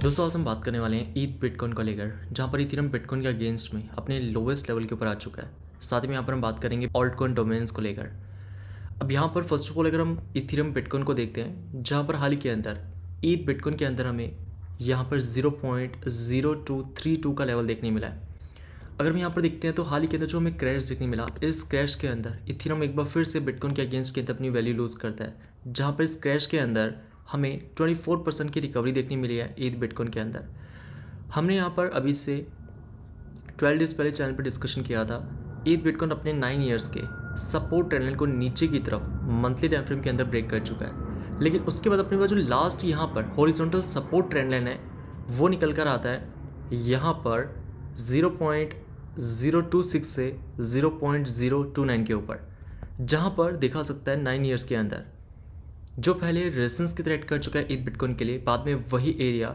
दोस्तों आज हम बात करने वाले हैं ईथ बिटकॉइन को लेकर, जहाँ पर इथेरियम बिटकॉइन के अगेंस्ट में अपने लोवेस्ट लेवल के ऊपर आ चुका है। साथ ही में यहाँ पर हम बात करेंगे ऑल्टकॉइन डोमेन्स को लेकर। अब यहाँ पर फर्स्ट ऑफ ऑल अगर हम इथेरियम बिटकॉइन को देखते हैं, जहाँ पर हाल ही के अंदर ईथ बिटकॉइन के अंदर हमें यहाँ पर 0.0232 का लेवल देखने मिला है। अगर हम यहाँ पर देखते हैं तो हाल ही के अंदर जो हमें क्रैश देखने मिला, इस क्रैश के अंदर इथेरियम एक बार फिर से बिटकॉइन के अगेंस्ट के अंदर अपनी वैल्यू लूज़ करता है, जहाँ पर इस क्रैश के अंदर हमें 24% की रिकवरी देखने मिली है ईथ बिटकॉइन के अंदर। हमने यहाँ पर अभी से 12 डेज़ पहले चैनल पर डिस्कशन किया था, ईथ बिटकॉइन अपने 9 ईयर्स के सपोर्ट ट्रेंड लाइन को नीचे की तरफ मंथली टाइम फ्रेम के अंदर ब्रेक कर चुका है। लेकिन उसके बाद अपने पास जो लास्ट यहाँ पर हॉरिजॉन्टल सपोर्ट ट्रेंड लाइन है वो निकल कर आता है यहाँ पर 0.026 से 0.029 के ऊपर, जहाँ पर देखा सकता है 9 ईयर्स के अंदर जो पहले रेजिस्टेंस की तरह एक्ट कर चुका है ईथ बिटकॉइन के लिए, बाद में वही एरिया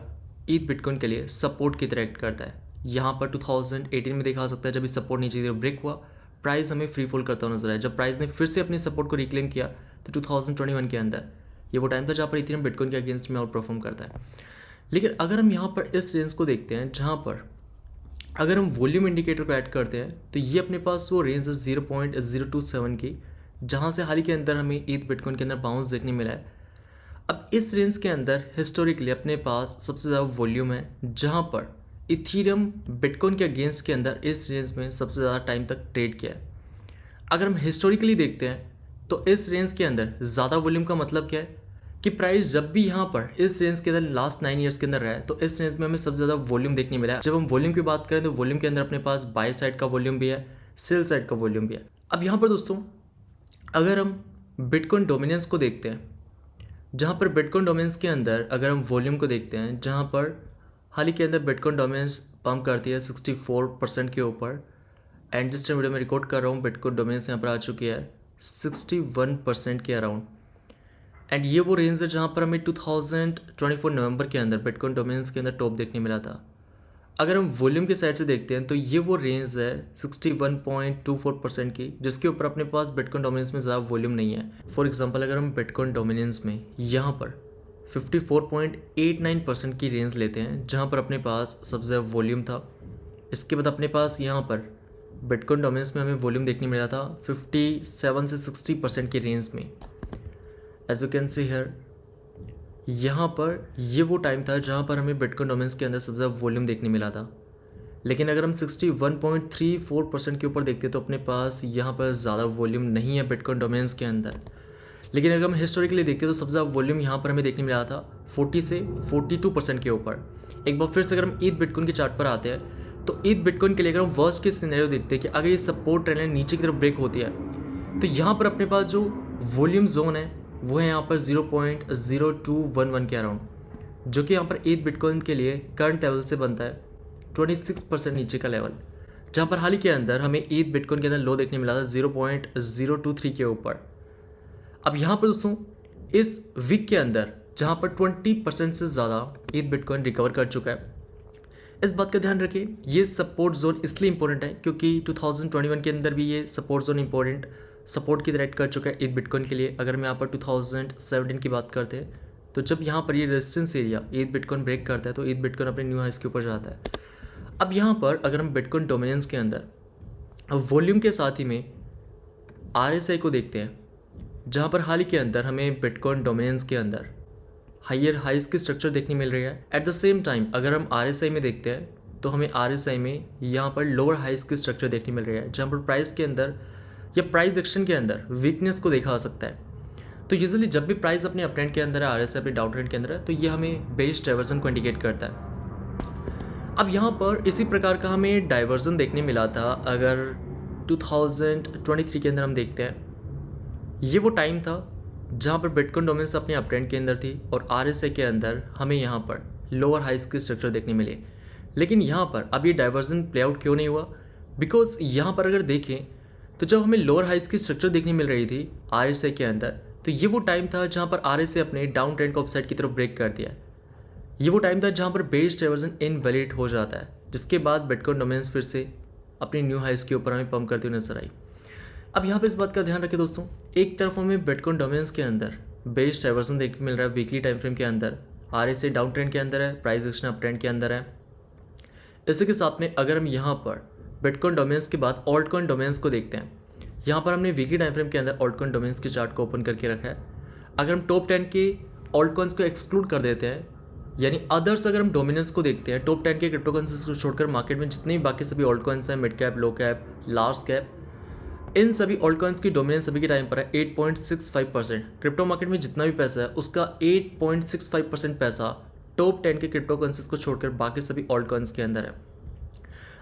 ईथ बिटकॉइन के लिए सपोर्ट की तरह एक्ट करता है। यहाँ पर 2018 में देखा सकता है जब इस सपोर्ट नीचे की तरफ ब्रेक हुआ, प्राइस हमें फ्री फॉल करता हुआ नजर आया। जब प्राइस ने फिर से अपने सपोर्ट को रिक्लेम किया तो 2021 के अंदर ये वो टाइम था जहाँ पर इथेरियम बिटकॉइन के अगेंस्ट में आउट परफॉर्म करता है। लेकिन अगर हम यहाँ पर इस रेंज को देखते हैं, जहाँ पर अगर हम वॉल्यूम इंडिकेटर को ऐड करते हैं तो ये अपने पास वो रेंज है 0.027 की, जहाँ से हाल ही के अंदर हमें ईथ बिटकॉइन के अंदर बाउंस देखने मिला है। अब इस रेंज के अंदर हिस्टोरिकली अपने पास सबसे ज़्यादा वॉल्यूम है, जहाँ पर इथेरियम बिटकॉइन के अगेंस्ट के अंदर इस रेंज में सबसे ज़्यादा टाइम तक ट्रेड किया है। अगर हम हिस्टोरिकली देखते हैं तो इस रेंज के अंदर ज़्यादा वॉल्यूम का मतलब क्या है कि प्राइस जब भी यहाँ पर इस रेंज के अंदर लास्ट 9 ईयर्स के अंदर रहा है तो इस रेंज में हमें सबसे ज़्यादा वॉल्यूम देखने मिला है। जब हम वॉल्यूम की बात करें तो वॉल्यूम के अंदर अपने पास बाय साइड का वॉल्यूम भी है, सेल साइड का वॉल्यूम भी है। अब यहाँ पर दोस्तों अगर हम बिटकॉइन डोमिनेंस को देखते हैं, जहाँ पर बिटकॉइन डोमिनेंस के अंदर अगर हम वॉल्यूम को देखते हैं, जहाँ पर हाल ही के अंदर बिटकॉइन डोमिनेंस पंप करती है 64% के ऊपर, एंड जिस टाइम वीडियो में रिकॉर्ड कर रहा हूँ बिटकॉइन डोमिनेंस यहाँ पर आ चुकी है 61% के अराउंड। एंड ये वो रेंज है जहाँ पर हमें 2024 नवंबर के अंदर बिटकॉइन डोमिनेंस के अंदर टॉप देखने मिला था। अगर हम वॉल्यूम के साइड से देखते हैं तो ये वो रेंज है 61.24% की, जिसके ऊपर अपने पास बिटकॉइन डोमिनेंस में ज़्यादा वॉल्यूम नहीं है। फॉर एग्जांपल अगर हम बिटकॉइन डोमिनेंस में यहाँ पर 54.89% की रेंज लेते हैं, जहाँ पर अपने पास सबसे ज़्यादा वॉल्यूम था। इसके बाद अपने पास यहाँ पर बिटकॉइन डोमिनेंस में हमें वॉल्यूम देखने मिला था 57 से 60% की रेंज में। As you can see here, यहाँ पर ये वो टाइम था जहाँ पर हमें बिटकॉइन डोमेन्स के अंदर सबसे ज़्यादा वॉल्यूम देखने मिला था। लेकिन अगर हम 61.34% के ऊपर देखते तो अपने पास यहाँ पर ज़्यादा वॉल्यूम नहीं है बिटकॉइन डोमेन्स के अंदर। लेकिन अगर हम हिस्टोरिकली देखते तो सबसे ज़्यादा वॉल्यूम यहाँ पर हमें देखने मिला था 40 से 42% के ऊपर। एक बार फिर से अगर हम ईथ बिटकॉइन के चार्ट पर आते हैं तो ईथ बिटकॉइन के लिए अगर हम वर्स्ट के सिनेरियो देखते हैं कि अगर ये सपोर्ट ट्रेंड लाइन नीचे की तरफ ब्रेक होती है तो यहाँ पर अपने पास जो वॉल्यूम जोन है वो है यहाँ पर 0.0211 के अराउंड, जो कि यहाँ पर ईथ बिटकॉइन के लिए करंट लेवल से बनता है 26% नीचे का लेवल, जहाँ पर हाल ही के अंदर हमें ईथ बिटकॉइन के अंदर लो देखने मिला था 0.023 के ऊपर। अब यहाँ पर दोस्तों इस वीक के अंदर जहाँ पर 20% से ज़्यादा ईथ बिटकॉइन रिकवर कर चुका है। इस बात का ध्यान रखिए, ये सपोर्ट जोन इसलिए इंपॉर्टेंट है क्योंकि 2021 के अंदर भी ये सपोर्ट जोन इंपॉर्टेंट सपोर्ट की तरह एक्ट कर चुका है ईथ बिटकॉइन के लिए। अगर हम यहाँ पर 2017 की बात करते हैं तो जब यहाँ पर ये रेजिस्टेंस एरिया ईथ बिटकॉइन ब्रेक करता है तो ईथ बिटकॉइन अपने न्यू हाइस के ऊपर जाता है। अब यहाँ पर अगर हम बिटकॉइन डोमिनेंस के अंदर वॉल्यूम के साथ ही में RSI को देखते हैं, जहाँ पर हाल ही के अंदर हमें बिटकॉइन डोमिनेंस के अंदर हायर हाइस की स्ट्रक्चर देखने मिल रही है। एट द सेम टाइम अगर हम RSI में देखते हैं तो हमें RSI में यहाँ पर लोअर हाइस की स्ट्रक्चर देखने मिल रही है, जहाँ पर प्राइस के अंदर या प्राइस एक्शन के अंदर वीकनेस को देखा जा सकता है। तो यूजुअली जब भी प्राइस अपने अप ट्रेंड के अंदर है, RSI अपने डाउन ट्रेंड के अंदर है, तो ये हमें बेरिश डाइवर्जन को इंडिकेट करता है। अब यहाँ पर इसी प्रकार का हमें डाइवर्जन देखने मिला था अगर 2023 के अंदर हम देखते हैं। ये वो टाइम था जहाँ पर बिटकॉइन डोमेन्स अपने अप ट्रेंड के अंदर थी और RSI के अंदर हमें यहाँ पर लोअर हाइस की स्ट्रक्चर देखने मिली। लेकिन यहाँ पर अब ये डाइवर्जन प्ले आउट क्यों नहीं हुआ? बिकॉज यहाँ पर अगर देखें तो जब हमें लोअर हाइस की स्ट्रक्चर देखने मिल रही थी RSI के अंदर, तो ये वो टाइम था जहाँ पर RSI अपने डाउन ट्रेंड को अपसाइड की तरफ ब्रेक कर दिया। ये वो टाइम था जहाँ पर बेरिश डाइवर्जन इनवैलिड हो जाता है, जिसके बाद बिटकॉइन डोमेन्स फिर से अपनी न्यू हाइस के ऊपर हमें पंप करती हुई नजर आई। अब यहाँ पे इस बात का ध्यान रखें दोस्तों, एक तरफ हमें बिटकॉइन डोमेन्स के अंदर बेरिश डाइवर्जन देखने मिल रहा है वीकली टाइम फ्रेम के अंदर RSI डाउन ट्रेंड के अंदर है, प्राइस एक्शन अप ट्रेंड के अंदर है। इसी के साथ में अगर हम यहाँ पर बिटकॉइन डोमेन्स के बाद ऑल्ट कॉइन डोमेन्स को देखते हैं, यहाँ पर हमने वीकली टाइम फ्रेम के अंदर ऑल्ट कॉइन डोमेन्स के चार्ट को ओपन करके रखा है। अगर हम टॉप 10 के ऑल्ट कॉइन्स को एक्सक्लूड कर देते हैं, यानी अदर्स अगर हम डोमिनेंस को देखते हैं, टॉप 10 के क्रिप्टो करेंसीज को छोड़कर मार्केट में जितने भी बाकी सभी ऑल्ट कॉइन्स हैं, mid cap, low cap, large cap, इन सभी ऑल्ट कॉइन्स की डोमिनेंस अभी के टाइम पर है 8.65%। क्रिप्टो मार्केट में जितना भी पैसा है उसका 8.65% पैसा टॉप 10 के क्रिप्टो करेंसीज को छोड़कर बाकी सभी ऑल्ट कॉइन्स के अंदर है।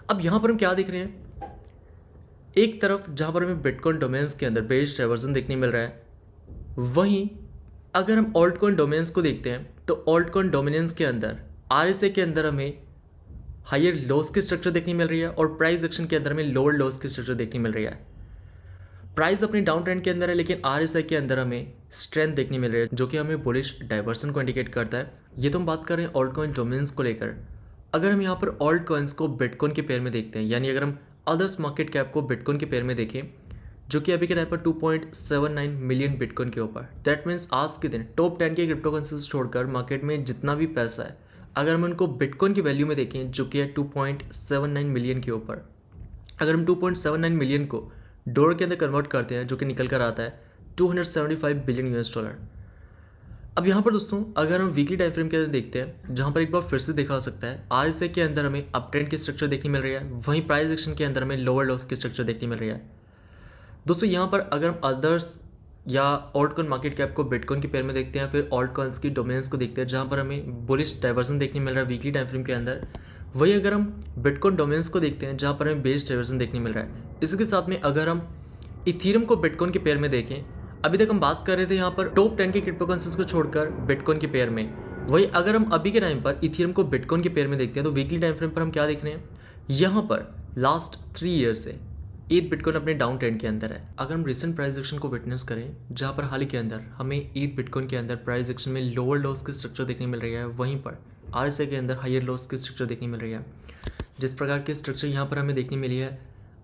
अब यहाँ पर हम क्या देख रहे हैं, एक तरफ जहाँ पर हमें बिटकॉइन डोमेन्स के अंदर बेस्ड डाइवर्जन देखने मिल रहा है, वहीं अगर हम ऑल्ट कॉइन डोमेन्स को देखते हैं तो ऑल्ट कॉइन डोमिनेंस के अंदर RSI के अंदर हमें हायर लॉस की स्ट्रक्चर देखने मिल रही है और प्राइस एक्शन के अंदर हमें लोअर लॉस की स्ट्रक्चर देखने मिल रही है। प्राइस अपनी डाउन ट्रेंड के अंदर है, लेकिन RSI के अंदर हमें स्ट्रेंथ देखने मिल रही है, जो कि हमें बुलिश डाइवर्सन को इंडिकेट करता है। ये तो हम बात कर रहे हैं ऑल्ट कॉइन डोमेन्स को लेकर। अगर हम यहाँ पर ऑल्ट कॉइन्स को बिटकॉइन के पेयर में देखते हैं, यानी अगर हम अदर्स मार्केट कैप को बिटकॉइन के पेयर में देखें, जो कि अभी के टाइम पर 2.79 मिलियन बिटकॉइन के ऊपर, दैट मीन्स आज के दिन टॉप 10 के क्रिप्टो करेंसीज छोड़कर मार्केट में जितना भी पैसा है, अगर हम उनको बिटकॉइन की वैल्यू में देखें जो कि है 2.79 मिलियन के ऊपर, अगर हम 2.79 मिलियन को डॉलर के अंदर कन्वर्ट करते हैं, जो कि निकल कर आता है 275 बिलियन $। अब यहाँ पर दोस्तों अगर हम वीकली टाइम फ्रेम के अंदर देखते हैं, जहाँ पर एक बार फिर से देखा जा सकता है RSI के अंदर हमें अप ट्रेंड की स्ट्रक्चर देखने मिल रही है, वहीं प्राइस एक्शन के अंदर हमें लोअर लॉस की स्ट्रक्चर देखने मिल रही है। दोस्तों यहाँ पर अगर हम अदर्स या ऑल्ट कॉइन मार्केट कैप को बिटकॉइन के पेयर में देखते हैं, फिर ऑल्ट कॉइन्स की डोमिनेंस को देखते हैं, जहाँ पर हमें बुलिश डाइवर्जन देखने मिल रहा है वीकली टाइम फ्रेम के अंदर, वही अगर हम बिटकॉइन डोमिनेंस को देखते हैं, जहाँ पर हमें बेस डाइवर्जन देखने मिल रहा है। इसके साथ में अगर हम इथीरियम को बिटकॉइन के पेयर में देखें, अभी तक हम बात कर रहे थे यहाँ पर टॉप 10 के क्रिप्टो करेंसीज को छोड़कर बिटकॉइन के पेयर में, वही अगर हम अभी के टाइम पर इथीरियम को बिटकॉइन के पेयर में देखते हैं, तो वीकली टाइम फ्रेम पर हम क्या देख रहे हैं, यहाँ पर लास्ट 3 ईयर से ईथ बिटकॉइन अपने डाउन ट्रेंड के अंदर है। अगर हम रिसेंट प्राइस एक्शन को विटनेस करें, जहाँ पर हाल ही के अंदर हमें ईथ बिटकॉइन के अंदर प्राइस एक्शन में लोअर लॉस की स्ट्रक्चर देखने मिल रही है, वहीं पर RSI के अंदर हायर लॉस की स्ट्रक्चर देखने मिल रही है। जिस प्रकार की स्ट्रक्चर यहाँ पर हमें देखने मिली है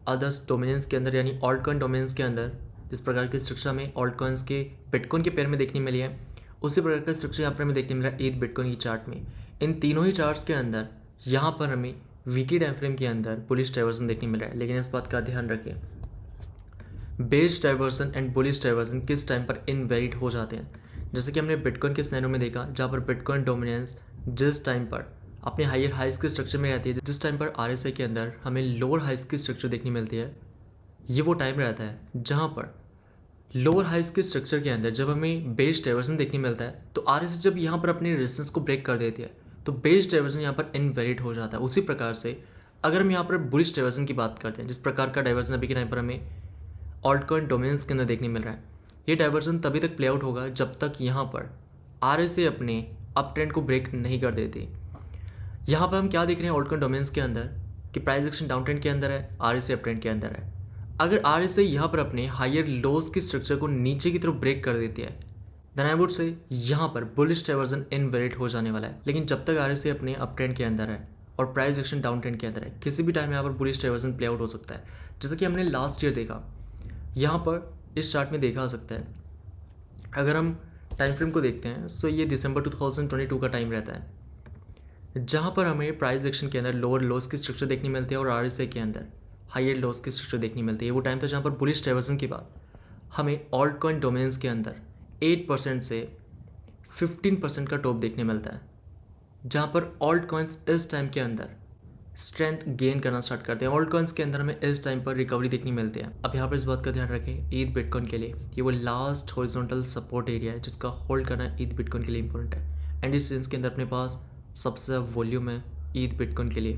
अदर्स डोमिनेंस के अंदर, यानी ऑल्ट कॉइन डोमेन्स के अंदर, जिस प्रकार की स्ट्रक्चर हमें ऑल्ट कॉइन्स के बिटकॉइन के पेयर में देखने मिली है, उसी प्रकार का स्ट्रक्चर यहाँ पर हमें देखने मिला है ईथ बिटकॉइन की चार्ट में। इन तीनों ही चार्ट्स के अंदर यहाँ पर हमें वीकली टाइम फ्रेम के अंदर बुलिश डाइवर्जन देखने मिल रहा है। लेकिन इस बात का ध्यान रखें, base diversion and bullish diversion किस टाइम पर इनवैलिड हो जाते हैं, जैसे कि हमने बिटकॉइन के सिनेरियो में देखा, जहाँ पर बिटकॉइन डोमिनेंस जिस टाइम पर अपने हायर हाइज के स्ट्रक्चर में रहती है, जिस टाइम पर RSI के अंदर हमें लोअर हाइज की स्ट्रक्चर देखने मिलती है, ये वो टाइम रहता है जहाँ पर लोअर हाइज के स्ट्रक्चर के अंदर जब हमें बेस डाइवर्जन देखने मिलता है, तो RSI जब यहाँ पर अपने रेजिस्टेंस को ब्रेक कर देती है, तो बेस डाइवर्जन यहाँ पर इनवैलिड हो जाता है। उसी प्रकार से अगर हम यहाँ पर बुलिश डाइवर्जन की बात करते हैं, जिस प्रकार का डाइवर्जन अभी के टाइम पर हमें ऑल्ट कॉइन डोमेन्स के अंदर देखने मिल रहा है, ये डाइवर्जन तभी तक प्ले आउट होगा जब तक यहाँ पर RSI अपने अप ट्रेंड को ब्रेक नहीं कर देती। यहाँ पर हम क्या देख रहे हैं ऑल्ट कॉइन डोमेन्स के अंदर कि प्राइस एक्शन डाउन ट्रेंड के अंदर है, RSI अप ट्रेंड के अंदर है। अगर RSI यहाँ पर अपने हायर लॉस की स्ट्रक्चर को नीचे की तरफ ब्रेक कर देती है, देन आई वुड से यहाँ पर बुलिश डाइवर्जन इनवैलिड हो जाने वाला है। लेकिन जब तक RSI अपने अप ट्रेंड के अंदर है और प्राइस एक्शन डाउन ट्रेंड के अंदर है, किसी भी टाइम यहाँ पर बुलिश डाइवर्जन प्ले आउट हो सकता है। जैसे कि हमने लास्ट ईयर देखा, यहाँ पर इस चार्ट में देखा जा सकता है। अगर हम टाइम फ्रेम को देखते हैं, सो ये दिसंबर 2022 का टाइम रहता है, जहाँ पर हमें प्राइस एक्शन के अंदर लोअर लॉस की स्ट्रक्चर देखने मिलती है और RSI के अंदर हायर लॉस की स्ट्रक्चर देखने मिलती है। वो टाइम था जहाँ पर बुलिश डाइवर्जन के बाद हमें ऑल्ट कॉइन डोमेन्स के अंदर 8% से 15% का टॉप देखने मिलता है, जहाँ पर ऑल्ट कॉइन्स इस टाइम के अंदर स्ट्रेंथ गेन करना स्टार्ट करते हैं। ऑल्ट कॉइन्स के अंदर हमें इस टाइम पर रिकवरी देखने मिलती है। अब यहाँ पर इस बात का ध्यान रखें, ईथ बिटकॉइन के लिए ये वो लास्ट हॉरिजॉन्टल सपोर्ट एरिया है जिसका होल्ड करना ईथ बिटकॉइन के लिए इंपॉर्टेंट है। एंड इस रेंज के अंदर अपने पास सबसे ज़्यादा वॉल्यूम है ईथ बिटकॉइन के लिए।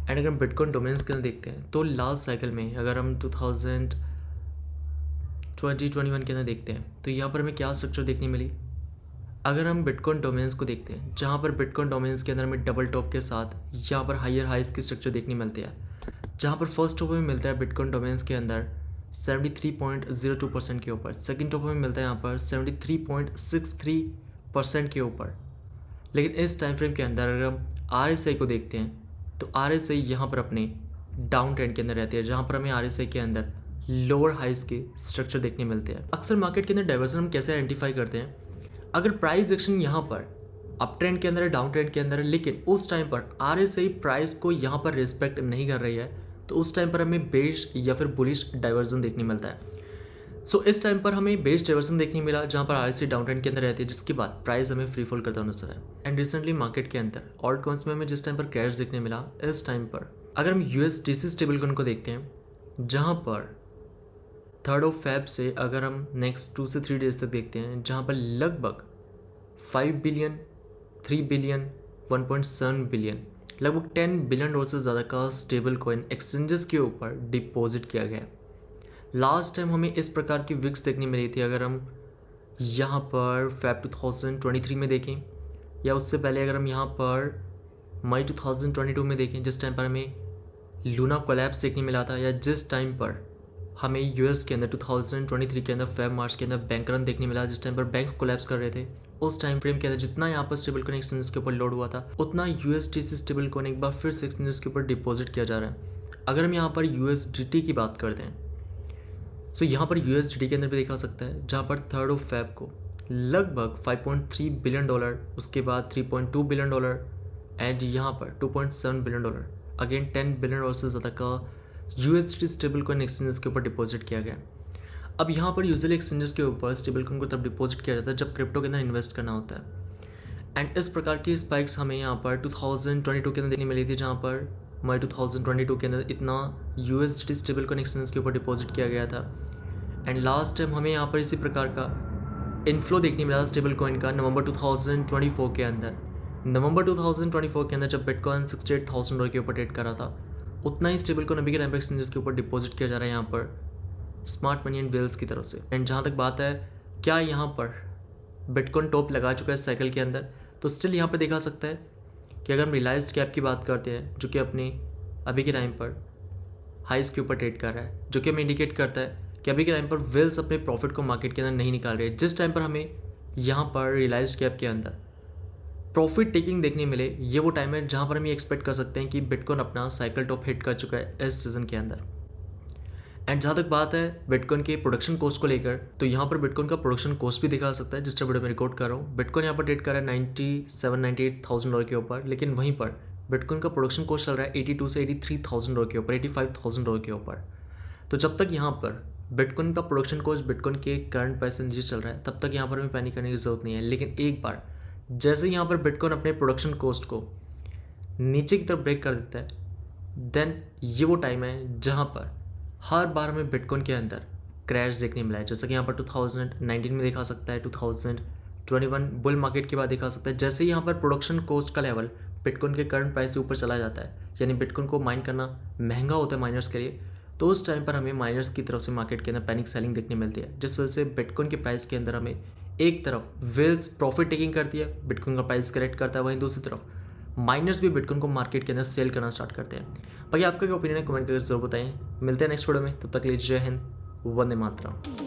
एंड अगर हम बिटकॉइन डोमेन्स के अंदर देखते हैं, तो लास्ट साइकिल में अगर हम 2020-21 के अंदर देखते हैं, तो यहाँ पर हमें क्या स्ट्रक्चर देखने मिली। अगर हम बिटकॉइन डोमेन्स को देखते हैं, जहाँ पर बिटकॉइन डोमेन्स के अंदर हमें डबल टॉप के साथ यहाँ पर हायर हाइज की स्ट्रक्चर देखने मिलती है, जहाँ पर फर्स्ट टॉप में मिलता है बिटकॉइन डोमेन्स के अंदर 73.02% के ऊपर, सेकंड टॉप में मिलता है यहाँ पर 73.63% के ऊपर। लेकिन इस टाइम फ्रेम के अंदर अगर हम RSI को देखते हैं, तो RSI यहाँ पर अपने डाउन ट्रेंड के अंदर रहती है, जहाँ पर हमें RSI के अंदर लोअर हाइज के स्ट्रक्चर देखने मिलते हैं। अक्सर मार्केट के अंदर डाइवर्जन हम कैसे आइडेंटिफाई करते हैं, अगर प्राइस एक्शन यहाँ पर अप ट्रेंड के अंदर है, डाउन ट्रेंड के अंदर है, लेकिन उस टाइम पर RSI प्राइस को यहाँ पर रिस्पेक्ट नहीं कर रही है, तो उस टाइम पर हमें बेरिश या फिर बुलिश डाइवर्जन देखने मिलता है। सो इस टाइम पर हमें बेरिश डाइवर्जन देखने मिला जहाँ पर RSI डाउन ट्रेंड के अंदर रहती है, जिसके बाद प्राइस हमें फ्री फॉल करता हुआ नजर है। एंड रिसेंटली मार्केट के अंदर ऑल्ट कॉइन्स में हमें जिस टाइम पर क्रैश देखने मिला, इस टाइम पर अगर हम USDC स्टेबल कॉइन को देखते हैं, जहाँ पर 3 Feb से अगर हम नेक्स्ट 2 से 3 डेज तक देखते हैं, जहाँ पर लगभग 5 बिलियन, 3 बिलियन, 1.7 बिलियन, लगभग 10 बिलियन डॉलर से ज़्यादा का स्टेबल कॉइन एक्सचेंजेस के ऊपर डिपॉजिट किया गया। लास्ट टाइम हमें इस प्रकार की विक्स देखने मिली थी, अगर हम यहाँ पर Feb 2023 में देखें, या उससे पहले अगर हम यहाँ पर मई 2022 में देखें, जिस टाइम पर हमें लूना कोलैप्स देखने मिला था, या जिस टाइम पर हमें US के अंदर 2023 के अंदर Feb मार्च के अंदर बैंक रन देखने मिला, जिस टाइम पर बैंक्स कोलैप्स कर रहे थे, उस टाइम फ्रेम के अंदर जितना यहाँ पर स्टेबल कॉइन एक्सचेंजेस के ऊपर लोड हुआ था, उतना USDC स्टेबल कॉइन एक बार फिर से एक्सचेंजेस के ऊपर डिपॉजिट किया जा रहा है। अगर हम यहाँ पर USDT की बात करते हैं, सो यहाँ पर USDT के अंदर भी देखा सकता है, जहाँ पर 3 Feb को लगभग 5.3 बिलियन डॉलर, उसके बाद 3.2 बिलियन डॉलर, एंड यहाँ पर 2.7 billion dollar, again 10 billion dollar से ज़्यादा का USDT स्टेबल कॉइन एक्सचेंजेस के ऊपर डिपॉजिट किया गया। अब यहाँ पर यूजुअली एक्सचेंजेस के ऊपर स्टेबल कॉइन को तब डिपॉजिट किया जाता है जब क्रिप्टो के अंदर इन्वेस्ट करना होता है। एंड इस प्रकार की स्पाइक्स हमें यहाँ पर 2022 के अंदर देखने मिली थी, जहाँ पर मई 2022 के अंदर इतना USDT स्टेबल कॉइन एक्सचेंजेस के ऊपर डिपॉजिट किया गया था। एंड लास्ट टाइम हमें यहाँ पर इसी प्रकार का इनफ्लो देखने मिला था स्टेबल कॉइन का नवंबर 2024 के अंदर। नवंबर 2024 के अंदर जब बिटकॉइन $68,000 के ऊपर ट्रेड कर रहा था, उतना ही स्टेबल कॉइन अभी के टाइम पर एक्सचेंजेस के ऊपर डिपॉजिट किया जा रहा है यहाँ पर स्मार्ट मनी एंड वेल्स की तरफ से। एंड जहाँ तक बात है क्या यहाँ पर बिटकॉइन टॉप लगा चुका है साइकिल के अंदर, तो स्टिल यहाँ पर देखा सकता है कि अगर हम रियलाइज्ड कैप की बात करते हैं, जो कि अपने अभी के टाइम पर हाइस के ऊपर ट्रेड कर रहा है, जो कि हमें इंडिकेट करता है कि अभी के टाइम पर वेल्स अपने प्रॉफिट को मार्केट के अंदर नहीं निकाल रहे। जिस टाइम पर हमें यहाँ पर रियलाइज्ड कैप के अंदर प्रॉफिट टेकिंग देखने मिले, ये वो टाइम है जहाँ पर हम ये एक्सपेक्ट कर सकते हैं कि बिटकॉइन अपना साइकिल टॉप हिट कर चुका है इस सीजन के अंदर। एंड जहाँ तक बात है बिटकॉइन के प्रोडक्शन कॉस्ट को लेकर, तो यहाँ पर बिटकॉइन का प्रोडक्शन कॉस्ट भी दिखा सकता है, जिस टाइम वीडियो में रिकॉर्ड कर रहा हूँ। बिटकॉइन यहाँ पर ट्रेड कर रहा है $97,000-98,000 के ऊपर, लेकिन वहीं पर बिटकॉइन का प्रोडक्शन कॉस्ट चल रहा है $82,000 से $83,000 के ऊपर, $85,000 के ऊपर। तो जब तक यहाँ पर बिटकॉइन का प्रोडक्शन कॉस्ट बिटकॉइन के करंट प्राइस से नीचे चल रहा है, तब तक यहाँ पर हमें पैनिक करने की जरूरत नहीं है। लेकिन एक बार जैसे यहाँ पर बिटकॉइन अपने प्रोडक्शन कॉस्ट को नीचे की तरफ ब्रेक कर देता है, देन ये वो टाइम है जहाँ पर हर बार हमें बिटकॉइन के अंदर क्रैश देखने मिला है। जैसा कि यहाँ पर 2019 में देखा सकता है, 2021 बुल मार्केट के बाद देखा सकता है। जैसे ही यहाँ पर प्रोडक्शन कॉस्ट का लेवल बिटकॉइन के करंट प्राइस से ऊपर चला जाता है, यानी बिटकॉइन को माइन करना महंगा होता है माइनर्स के लिए, तो उस टाइम पर हमें माइनर्स की तरफ से मार्केट के अंदर पैनिक सेलिंग देखने मिलती है, जिस वजह से बिटकॉइन के प्राइस के अंदर हमें एक तरफ वेल्स प्रॉफिट टेकिंग करती है, बिटकॉइन का प्राइस करेक्ट करता है, वहीं दूसरी तरफ माइनर्स भी बिटकॉइन को मार्केट के अंदर सेल करना स्टार्ट करते हैं। बाकी आपका क्या ओपिनियन है, कमेंट करके जरूर बताएं। मिलते हैं नेक्स्ट वीडियो में, तब तक के लिए जय हिंद, वंदे मातरम।